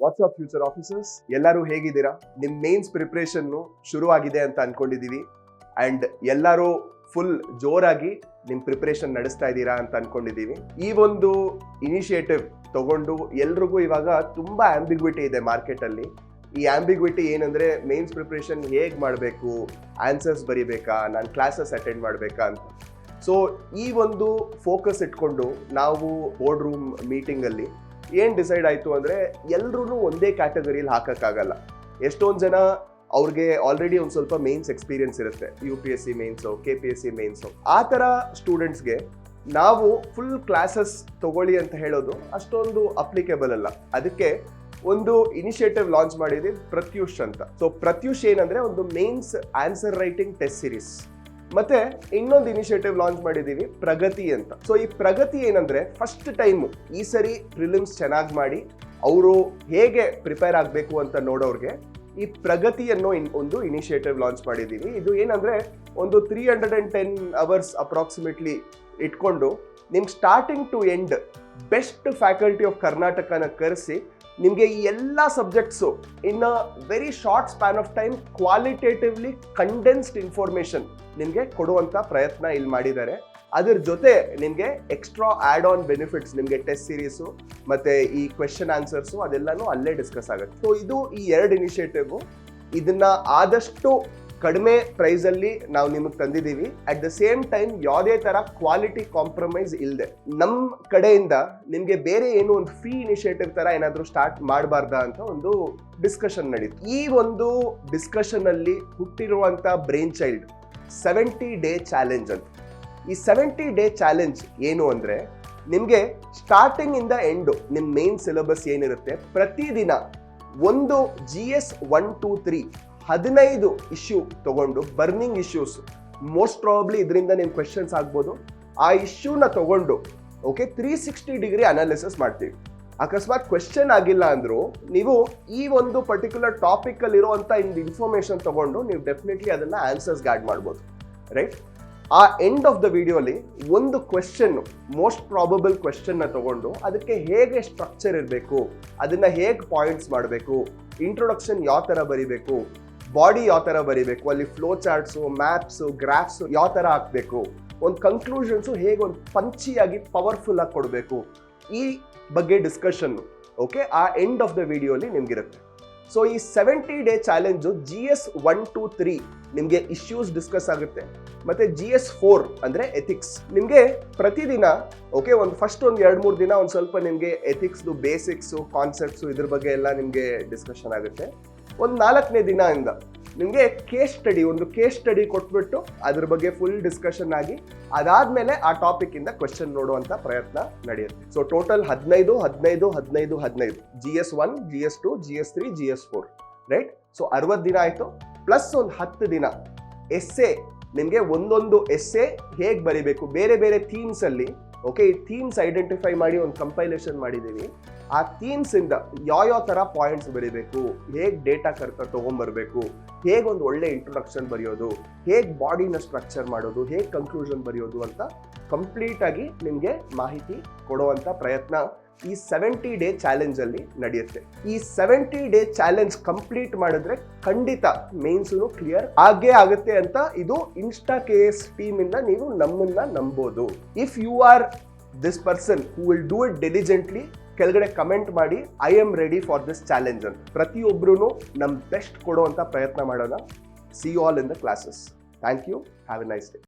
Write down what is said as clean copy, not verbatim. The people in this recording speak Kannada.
ವಾಟ್ಸ್ಆಪ್ ಫ್ಯೂಚರ್ ಆಫೀಸರ್ಸ್, ಎಲ್ಲರೂ ಹೇಗಿದ್ದೀರಾ? ನಿಮ್ ಮೇನ್ಸ್ ಪ್ರಿಪರೇಷನ್ ಶುರು ಆಗಿದೆ ಅಂತ ಅನ್ಕೊಂಡಿದೀವಿ ಅಂಡ್ ಎಲ್ಲರೂ ಫುಲ್ ಜೋರಾಗಿ ನಿಮ್ ಪ್ರಿಪರೇಷನ್ ನಡೆಸ್ತಾ ಇದ್ದೀರಾ ಅಂತ ಅನ್ಕೊಂಡಿದೀವಿ. ಈ ಒಂದು ಇನಿಷಿಯೇಟಿವ್ ತಗೊಂಡು ಎಲ್ರಿಗೂ ಇವಾಗ ತುಂಬಾ ಆಂಬಿಗ್ವಿಟಿ ಇದೆ ಮಾರ್ಕೆಟ್ ಅಲ್ಲಿ. ಈ ಆಂಬಿಗ್ವಿಟಿ ಏನಂದ್ರೆ ಮೇನ್ಸ್ ಪ್ರಿಪರೇಷನ್ ಹೇಗ್ ಮಾಡಬೇಕು, ಆನ್ಸರ್ಸ್ ಬರಿಬೇಕಾ, ನಾನು ಕ್ಲಾಸಸ್ ಅಟೆಂಡ್ ಮಾಡಬೇಕಾ ಅಂತ. ಸೊ ಈ ಒಂದು ಫೋಕಸ್ ಇಟ್ಕೊಂಡು ನಾವು ಬೋರ್ಡ್ ರೂಮ್ ಮೀಟಿಂಗ್ ಅಲ್ಲಿ ಏನ್ ಡಿಸೈಡ್ ಆಯ್ತು ಅಂದ್ರೆ ಎಲ್ರೂ ಒಂದೇ ಕ್ಯಾಟಗರಿಯಲ್ಲಿ ಹಾಕಕ್ಕಾಗಲ್ಲ. ಎಷ್ಟೊಂದು ಜನ ಅವ್ರಿಗೆ ಆಲ್ರೆಡಿ ಒಂದು ಸ್ವಲ್ಪ ಮೇನ್ಸ್ ಎಕ್ಸ್ಪೀರಿಯನ್ಸ್ ಇರುತ್ತೆ, UPSC ಮೇನ್ಸು, KPSC ಮೇನ್ಸು. ಆ ಥರ ಸ್ಟೂಡೆಂಟ್ಸ್ಗೆ ನಾವು ಫುಲ್ ಕ್ಲಾಸಸ್ ತಗೊಳ್ಳಿ ಅಂತ ಹೇಳೋದು ಅಷ್ಟೊಂದು ಅಪ್ಲಿಕೇಬಲ್ ಅಲ್ಲ. ಅದಕ್ಕೆ ಒಂದು ಇನಿಷಿಯೇಟಿವ್ ಲಾಂಚ್ ಮಾಡಿದ್ವಿ, ಪ್ರತ್ಯೂಷ್ ಅಂತ. ಸೊ ಪ್ರತ್ಯೂಷ್ ಏನಂದ್ರೆ ಒಂದು mains answer writing test series. ಮತ್ತೆ ಇನ್ನೊಂದು ಇನಿಷಿಯೇಟಿವ್ ಲಾಂಚ್ ಮಾಡಿದೀವಿ, ಪ್ರಗತಿ ಅಂತ. ಸೊ ಈ ಪ್ರಗತಿ ಏನಂದ್ರೆ ಫಸ್ಟ್ ಟೈಮ್ ಈ ಸರಿ ಪ್ರಿಲಿಮ್ಸ್ ಚೆನ್ನಾಗಿ ಮಾಡಿ ಅವರು ಹೇಗೆ ಪ್ರಿಪೇರ್ ಆಗಬೇಕು ಅಂತ ನೋಡೋರ್ಗೆ ಈ ಪ್ರಗತಿ ಅನ್ನೋ ಒಂದು ಇನಿಷಿಯೇಟಿವ್ ಲಾಂಚ್ ಮಾಡಿದ್ದೀವಿ. ಇದು ಏನಂದ್ರೆ ಒಂದು 310 ಅವರ್ಸ್ ಅಪ್ರಾಕ್ಸಿಮೇಟ್ಲಿ ಇಟ್ಕೊಂಡು ನಿಮ್ಗೆ starting to end best faculty of ಕರ್ನಾಟಕನ ಕರೆಸಿ ನಿಮಗೆ ಈ ಎಲ್ಲ subjects in a very short span of time qualitatively condensed information ನಿಮಗೆ ಕೊಡುವಂಥ ಪ್ರಯತ್ನ ಇಲ್ಲಿ ಮಾಡಿದ್ದಾರೆ. ಅದ್ರ ಜೊತೆ ನಿಮಗೆ ಎಕ್ಸ್ಟ್ರಾ ಆಡ್ ಆನ್ ಬೆನಿಫಿಟ್ಸ್, ನಿಮಗೆ ಟೆಸ್ಟ್ ಸೀರೀಸು ಮತ್ತೆ ಈ ಕ್ವೆಶನ್ ಆನ್ಸರ್ಸು ಅದೆಲ್ಲಾನು ಅಲ್ಲೇ ಡಿಸ್ಕಸ್ ಆಗುತ್ತೆ. ಸೊ ಇದು ಈ 2 ಇನಿಷಿಯೇಟಿವ್. ಇದನ್ನ ಆದಷ್ಟು ಕಡಿಮೆ ಪ್ರೈಸ್ ಅಲ್ಲಿ ನಾವು ನಿಮಗೆ ತಂದಿದ್ದೀವಿ. ಅಟ್ ದ ಸೇಮ್ ಟೈಮ್ ಯಾವುದೇ ತರ ಕ್ವಾಲಿಟಿ ಕಾಂಪ್ರಮೈಸ್ ಇಲ್ಲದೆ ನಮ್ಮ ಕಡೆಯಿಂದ ನಿಮಗೆ ಬೇರೆ ಏನು ಒಂದು ಫ್ರೀ ಇನಿಷಿಯೇಟಿವ್ ತರ ಏನಾದರೂ ಸ್ಟಾರ್ಟ್ ಮಾಡಬಾರ್ದಾ ಅಂತ ಒಂದು ಡಿಸ್ಕಷನ್ ನಡೀತು. ಈ ಒಂದು ಡಿಸ್ಕಷನ್ ಅಲ್ಲಿ ಹುಟ್ಟಿರುವಂತ ಬ್ರೈನ್ ಚೈಲ್ಡ್ 70 ಡೇ ಚಾಲೆಂಜ್ ಅಂತ. ಈ 70 ಡೇ ಚಾಲೆಂಜ್ ಏನು ಅಂದ್ರೆ ನಿಮಗೆ ಸ್ಟಾರ್ಟಿಂಗ್ ಇಂದ ಎಂಡು ನಿಮ್ಮ ಮೇನ್ ಸಿಲೆಬಸ್ ಏನಿರುತ್ತೆ ಪ್ರತಿದಿನ ಒಂದು GS 1, 2, 3 15 ಇಶ್ಯೂ ತಗೊಂಡು, ಬರ್ನಿಂಗ್ ಇಶ್ಯೂಸ್, ಮೋಸ್ಟ್ ಪ್ರಾಬಬ್ಲಿ ಇದರಿಂದ ನಿಮ್ಮ ಕ್ವೆಶನ್ಸ್ ಆಗ್ಬೋದು. ಆ ಇಶ್ಯೂನ ತಗೊಂಡು 360 ಡಿಗ್ರಿ ಅನಾಲಿಸಿಸ್ ಮಾಡ್ತೀವಿ. ಅಕಸ್ಮಾತ್ ಕ್ವೆಶನ್ ಆಗಿಲ್ಲ ಅಂದ್ರೂ ನೀವು ಈ ಒಂದು ಪರ್ಟಿಕ್ಯುಲರ್ ಟಾಪಿಕ್ ಅಲ್ಲಿ ಇರುವಂತ ಇನ್ಫಾರ್ಮೇಶನ್ ತಗೊಂಡು ನೀವು ಡೆಫಿನೆಟ್ಲಿ ಅದನ್ನ ಆನ್ಸರ್ಸ್ ಆಡ್ ಮಾಡ್ಬೋದು, ರೈಟ್? ಆ ಎಂಡ್ ಆಫ್ ದ ವಿಡಿಯೋಲಿ ಒಂದು ಕ್ವೆಶನ್, ಮೋಸ್ಟ್ ಪ್ರಾಬಬಲ್ ಕ್ವೆಶನ್ ನ ತಗೊಂಡು ಅದಕ್ಕೆ ಹೇಗೆ ಸ್ಟ್ರಕ್ಚರ್ ಇರಬೇಕು, ಅದನ್ನ ಹೇಗೆ ಪಾಯಿಂಟ್ಸ್ ಮಾಡಬೇಕು, ಇಂಟ್ರೊಡಕ್ಷನ್ ಯಾವ ತರ ಬರಿಬೇಕು, ಬಾಡಿ ಯಾವ ತರ ಬರಿಬೇಕು, ಅಲ್ಲಿ ಫ್ಲೋ ಚಾರ್ಟ್ಸು, ಮ್ಯಾಪ್ಸು, ಗ್ರಾಫ್ಸು ಯಾವ ತರ ಹಾಕ್ಬೇಕು, ಒಂದು ಕನ್ಕ್ಲೂಷನ್ಸು ಹೇಗೆ ಒಂದು ಪಂಚಿಯಾಗಿ ಪವರ್ಫುಲ್ ಆಗಿ ಕೊಡಬೇಕು, ಈ ಬಗ್ಗೆ ಡಿಸ್ಕಷನ್ ಆ ಎಂಡ್ ಆಫ್ ದ ವಿಡಿಯೋಲಿ ನಿಮ್ಗಿರುತ್ತೆ. ಸೊ ಈ 70 ಡೇ ಚಾಲೆಂಜು GS 1, 2, 3 ನಿಮಗೆ ಇಶ್ಯೂಸ್ ಡಿಸ್ಕಸ್ ಆಗುತ್ತೆ. ಮತ್ತೆ GS 4 ಅಂದ್ರೆ ಎಥಿಕ್ಸ್. ನಿಮಗೆ ಪ್ರತಿದಿನ ಒಂದು ಫಸ್ಟ್ ಒಂದು 2-3 ದಿನ ಒಂದು ಸ್ವಲ್ಪ ನಿಮಗೆ ಎಥಿಕ್ಸ್ದು ಬೇಸಿಕ್ಸು, ಕಾನ್ಸೆಪ್ಟ್ಸು ಇದ್ರ ಬಗ್ಗೆ ಎಲ್ಲ ನಿಮಗೆ ಡಿಸ್ಕಷನ್ ಆಗುತ್ತೆ. ಒಂದು 4ನೇ ದಿನದಿಂದ ನಿಮಗೆ ಒಂದು ಕೇಸ್ ಸ್ಟಡಿ ಕೊಟ್ಬಿಟ್ಟು ಅದ್ರ ಬಗ್ಗೆ ಫುಲ್ ಡಿಸ್ಕಷನ್ ಆಗಿ ಅದಾದ್ಮೇಲೆ ಆ ಟಾಪಿಕ್ ಇಂದ ಕ್ವೆಶನ್ ನೋಡುವಂತ ಪ್ರಯತ್ನ ನಡೆಯುತ್ತೆ. So total 15 GS 1, GS 2, GS 3, GS 4, right? So 60 ದಿನ ಆಯ್ತು. ಪ್ಲಸ್ ಒಂದು 10 ದಿನ ಎಸ್ಸೆ. ನಿಮಗೆ ಒಂದೊಂದು ಎಸ್ಸೆ ಹೇಗೆ ಬರಿಬೇಕು, ಬೇರೆ ಬೇರೆ ಥೀಮ್ಸ್ ಅಲ್ಲಿ ಈ ಥೀಮ್ಸ್ ಐಡೆಂಟಿಫೈ ಮಾಡಿ ಒಂದು ಕಂಪೈಲೇಷನ್ ಮಾಡಿದ್ದೀವಿ. ಆ ಥೀಮ್ಸ್ ಇಂದ ಯಾವ ತರ ಪಾಯಿಂಟ್ಸ್ ಬರೀಬೇಕು, ಹೇಗೆ ಡೇಟಾ ತಗೊಂಡ್ಬರ್ಬೇಕು, ಹೇಗೆ ಒಂದು ಒಳ್ಳೆ ಇಂಟ್ರೊಡಕ್ಷನ್ ಬರೆಯೋದು, ಹೇಗೆ ಬಾಡಿನ ಸ್ಟ್ರಕ್ಚರ್ ಮಾಡೋದು, ಹೇಗೆ ಕನ್ಕ್ಲೂಷನ್ ಬರೆಯೋದು ಅಂತ ಕಂಪ್ಲೀಟ್ ಆಗಿ ನಿಮಗೆ ಮಾಹಿತಿ ಕೊಡುವಂತ ಪ್ರಯತ್ನ ಈ 70 ಡೇ ಚಾಲೆಂಜ್ ಅಲ್ಲಿ ನಡೆಯುತ್ತೆ. ಈ 70 ಡೇ ಚಾಲೆಂಜ್ ಕಂಪ್ಲೀಟ್ ಮಾಡಿದ್ರೆ ಖಂಡಿತ ಮೇನ್ಸು ಕ್ಲಿಯರ್ ಆಗೇ ಆಗುತ್ತೆ ಅಂತ ಇದು ಇನ್ಸ್ಟಾ KS ಟೀಮ್ ಇಂದ ನೀವು ನಮ್ಮನ್ನ ನಂಬೋದು. If you are this person who will do it diligently, ಕೆಳಗಡೆ ಕಮೆಂಟ್ ಮಾಡಿ I am ready for this challenge ಅಂತ. ಪ್ರತಿಯೊಬ್ಬರೂ ನಮ್ಮ ಬೆಸ್ಟ್ ಕೊಡುವಂತ ಪ್ರಯತ್ನ ಮಾಡೋಣ. See you all in the classes. Thank you. Have a nice day.